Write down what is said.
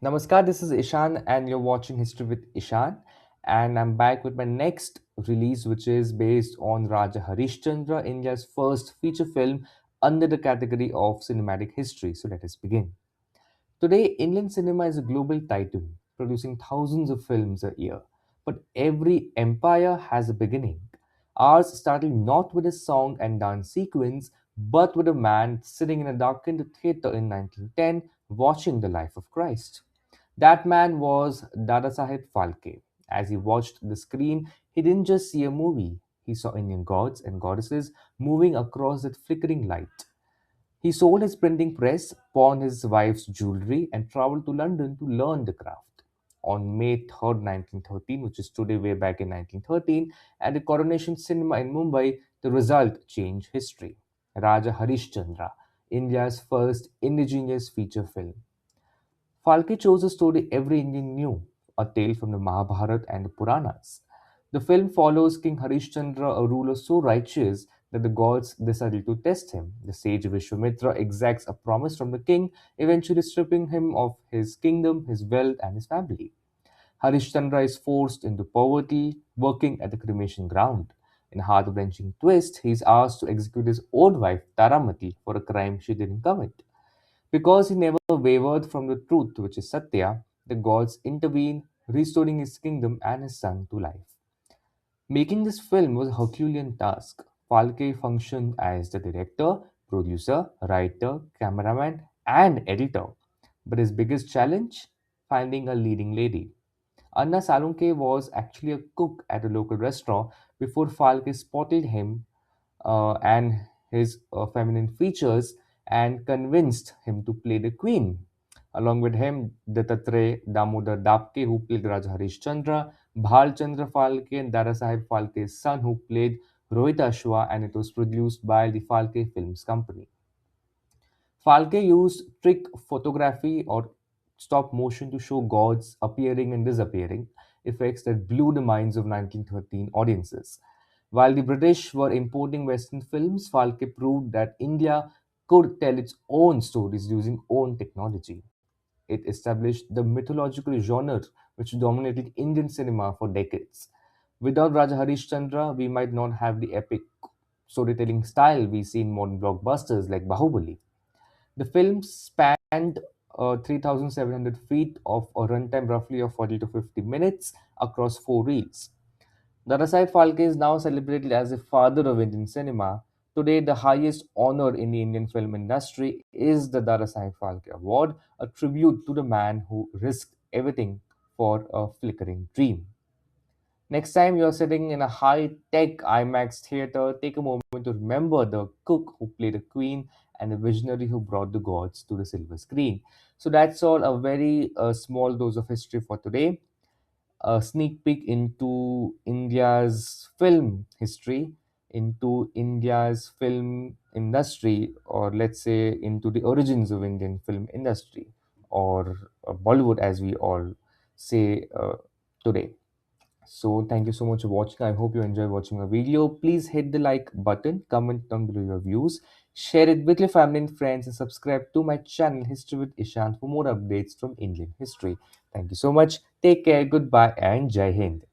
Namaskar, this is Ishan, and you're watching History with Ishan. And I'm back with my next release, which is based on Raja Harishchandra, India's first feature film under the category of cinematic history. So let us begin. Today, Indian cinema is a global titan, producing thousands of films a year. But every empire has a beginning. Ours started not with a song and dance sequence, but with a man sitting in a darkened theatre in 1910 watching the life of Christ. That man was Dadasaheb Phalke. As he watched the screen, he didn't just see a movie, he saw Indian gods and goddesses moving across that flickering light. He sold his printing press, pawned his wife's jewelry, and traveled to London to learn the craft. On May 3rd, 1913, which is today way back in 1913, at the Coronation Cinema in Mumbai, the result changed history. Raja Harishchandra, India's first indigenous feature film. Phalke chose a story every Indian knew, a tale from the Mahabharata and the Puranas. The film follows King Harishchandra, a ruler so righteous that the gods decided to test him. The sage Vishwamitra exacts a promise from the king, eventually stripping him of his kingdom, his wealth, and his family. Harishchandra is forced into poverty, working at the cremation ground. In a heart-wrenching twist, he is asked to execute his own wife, Taramati, for a crime she didn't commit. Because he never wavered from the truth, which is Satya, the gods intervene, restoring his kingdom and his son to life. Making this film was a Herculean task. Phalke functioned as the director, producer, writer, cameraman, and editor. But his biggest challenge? Finding a leading lady. Anna Salunke was actually a cook at a local restaurant before Phalke spotted him and his feminine features and convinced him to play the queen. Along with him, Dattatreya Damodar Dapke, who played Raja Harishchandra, Bhal Chandra Phalke, and Dadasaheb Phalke's son, who played Rohit Ashwa, and it was produced by the Phalke Films Company. Phalke used trick photography or stop motion to show gods appearing and disappearing, effects that blew the minds of 1913 audiences. While the British were importing Western films, Phalke proved that India could tell its own stories using own technology. It established the mythological genre which dominated Indian cinema for decades. Without Raja Harishchandra, we might not have the epic storytelling style we see in modern blockbusters like Bahubali. The film spanned 3,700 feet of a runtime roughly of 40 to 50 minutes across four reels. Dadasaheb Phalke is now celebrated as the father of Indian cinema. Today, the highest honor in the Indian film industry is the Dadasaheb Phalke Award, a tribute to the man who risked everything for a flickering dream. Next time you're sitting in a high tech IMAX theater, take a moment to remember the cook who played a queen and the visionary who brought the gods to the silver screen. So that's all, a very small dose of history for today, a sneak peek into India's film history, into India's film industry, or let's say into the origins of Indian film industry, or Bollywood as we all say today. So thank you so much for watching. I hope you enjoy watching my video. Please hit the like button, comment down below your views, share it with your family and friends, and subscribe to my channel History with Ishan for more updates from Indian history. Thank you so much. Take care, goodbye, and Jai Hind.